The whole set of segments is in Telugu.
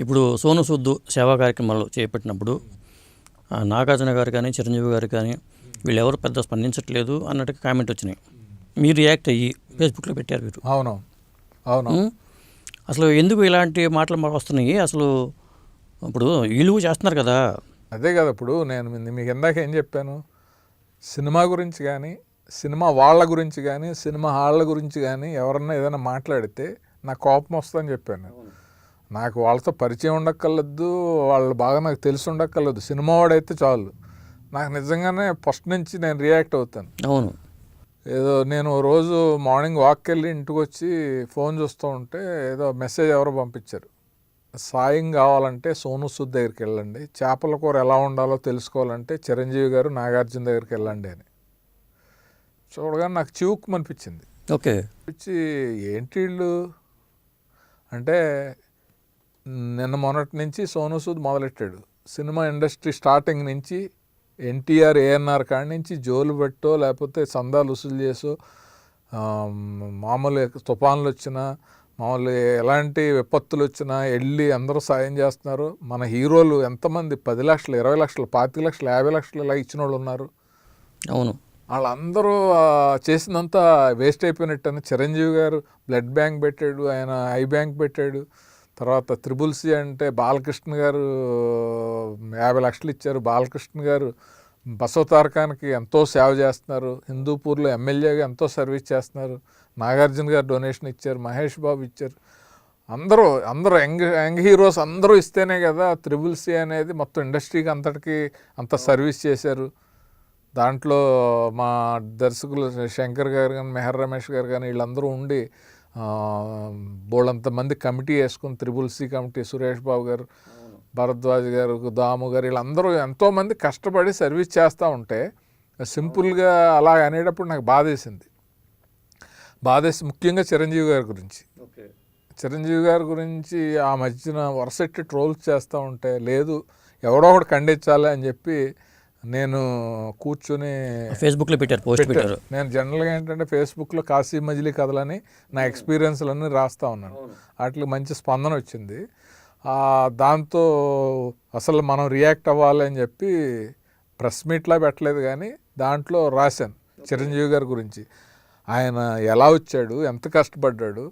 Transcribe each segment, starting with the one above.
ఇప్పుడు సోను సూద్ సేవా కార్యక్రమాలు చేపట్టినప్పుడు నాగార్జున గారు కానీ చిరంజీవి గారు కానీ వీళ్ళెవరు పెద్ద స్పందించట్లేదు అన్నట్టుగా కామెంట్ వచ్చినాయి. మీరు రియాక్ట్ అయ్యి ఫేస్బుక్లో పెట్టారు మీరు. అవును అవును. అసలు ఎందుకు ఇలాంటి మాటలు మాకు వస్తున్నాయి? అసలు ఇప్పుడు వీళ్ళు చేస్తున్నారు కదా. అదే కదా, ఇప్పుడు నేను మీకు ఇందాక ఏం చెప్పాను, సినిమా గురించి కానీ సినిమా వాళ్ళ గురించి కానీ సినిమా హాళ్ళ గురించి కానీ ఎవరన్నా ఏదైనా మాట్లాడితే నాకు కోపం వస్తుందని చెప్పాను. నాకు వాళ్ళతో పరిచయం ఉండక్కర్లేదు, వాళ్ళు బాగా నాకు తెలిసి ఉండక్కర్లేదు, సినిమా వాడైతే చాలు. నాకు నిజంగానే ఫస్ట్ నుంచి నేను రియాక్ట్ అవుతాను. అవును. ఏదో నేను రోజు మార్నింగ్ వాక్కి వెళ్ళి ఇంటికి వచ్చి ఫోన్ చూస్తూ ఉంటే ఏదో మెసేజ్ ఎవరో పంపించారు, సాయం కావాలంటే సోను సూద్ దగ్గరికి వెళ్ళండి, చేపల కూర ఎలా ఉండాలో తెలుసుకోవాలంటే చిరంజీవి గారు నాగార్జున దగ్గరికి వెళ్ళండి అని. చూడగానే నాకు చివుక్కు అనిపించింది. ఓకే. వచ్చి ఏంటి వీళ్ళు అంటే, నిన్న మొన్నటి నుంచి సోను సూద్ మొదలెట్టాడు. సినిమా ఇండస్ట్రీ స్టార్టింగ్ నుంచి ఎన్టీఆర్ ఏఎన్ఆర్ కాడి నుంచి జోలు పెట్టో లేకపోతే సందాలు వసూలు చేసో, మామూలు తుఫాన్లు వచ్చినా మామూలు ఎలాంటి విపత్తులు వచ్చినా వెళ్ళి అందరూ సాయం చేస్తున్నారు. మన హీరోలు ఎంతమంది 10 లక్షలు 20 లక్షలు 25 లక్షలు 50 లక్షలు ఇలా ఇచ్చిన వాళ్ళు ఉన్నారు. అవును. వాళ్ళందరూ చేసినంతా వేస్ట్ అయిపోయినట్టు. చిరంజీవి గారు బ్లడ్ బ్యాంక్ పెట్టాడు, ఆయన ఐ బ్యాంక్ పెట్టాడు. తర్వాత త్రిబుల్ సి అంటే బాలకృష్ణ గారు 50 లక్షలు ఇచ్చారు. బాలకృష్ణ గారు బసవతారకానికి ఎంతో సేవ చేస్తున్నారు. హిందూపూర్లో ఎమ్మెల్యేగా ఎంతో సర్వీస్ చేస్తున్నారు. నాగార్జున గారు డొనేషన్ ఇచ్చారు, మహేష్ బాబు ఇచ్చారు. అందరూ యంగ్ హీరోస్ అందరూ ఇస్తేనే కదా త్రిబుల్ సి అనేది మొత్తం ఇండస్ట్రీకి అంతటికి అంత సర్వీస్ చేశారు. దాంట్లో మా దర్శకులు శంకర్ గారు కానీ మెహర్ రమేష్ గారు కానీ వీళ్ళందరూ ఉండి బోళ్ళంతమంది కమిటీ వేసుకుని triple C committee, Suresh Babu గారు, భరద్వాజ్ గారు, దాము గారు వీళ్ళందరూ ఎంతోమంది కష్టపడి సర్వీస్ చేస్తూ ఉంటే సింపుల్గా అలా అనేటప్పుడు నాకు బాధేసింది. ముఖ్యంగా చిరంజీవి గారి గురించి. చిరంజీవి గారి గురించి ఆ మధ్యన వరుసెట్టి ట్రోల్స్ చేస్తూ ఉంటే లేదు ఎవడో ఒకటి ఖండించాలి అని చెప్పి నేను కూర్చొని ఫేస్బుక్లో పెట్టారు. నేను జనరల్గా ఏంటంటే ఫేస్బుక్లో కాశీ మజిలీ కథలని నా ఎక్స్పీరియన్స్లన్నీ రాస్తూ ఉన్నాను. వాటికి మంచి స్పందన వచ్చింది. దాంతో అసలు మనం రియాక్ట్ అవ్వాలి అని చెప్పి ప్రెస్ మీట్లా పెట్టలేదు కానీ దాంట్లో రాశాను చిరంజీవి గారి గురించి. ఆయన ఎలా వచ్చాడు, ఎంత కష్టపడ్డాడు,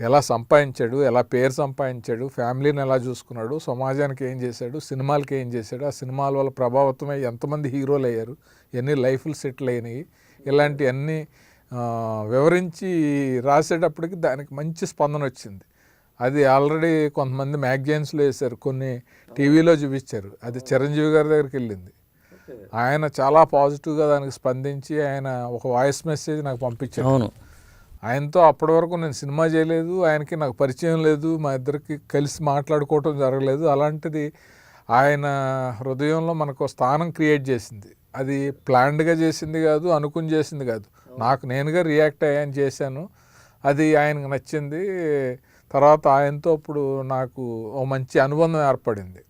ఎలా సంపాదించాడు, ఎలా పేరు సంపాదించాడు, ఫ్యామిలీని ఎలా చూసుకున్నాడు, సమాజానికి ఏం చేశాడు, సినిమాలకి ఏం చేశాడు, ఆ సినిమాల వల్ల ప్రభావితమై ఎంతమంది హీరోలు అయ్యారు, ఎన్ని లైఫ్లు సెటిల్ అయినాయి, ఇలాంటివన్నీ వివరించి రాసేటప్పటికి దానికి మంచి స్పందన వచ్చింది. అది ఆల్రెడీ కొంతమంది మ్యాగజైన్స్లో వేశారు, కొన్ని టీవీలో చూపించారు. అది చిరంజీవి గారి దగ్గరికి వెళ్ళింది. ఆయన చాలా పాజిటివ్గా దానికి స్పందించి ఆయన ఒక వాయిస్ మెసేజ్ నాకు పంపించారు. అవును. ఆయనతో అప్పటి వరకు నేను సినిమా చేయలేదు, ఆయనకి నాకు పరిచయం లేదు, మా ఇద్దరికి కలిసి మాట్లాడుకోవటం జరగలేదు. అలాంటిది ఆయన హృదయంలో మనకు స్థానం క్రియేట్ చేసింది. అది ప్లాన్డ్గా చేసింది కాదు, అనుకుని చేసింది కాదు, నాకు నేనుగా రియాక్ట్ అయ్యాను, చేశాను. అది ఆయనకు నచ్చింది. తర్వాత ఆయనతో ఇప్పుడు నాకు ఓ మంచి అనుబంధం ఏర్పడింది.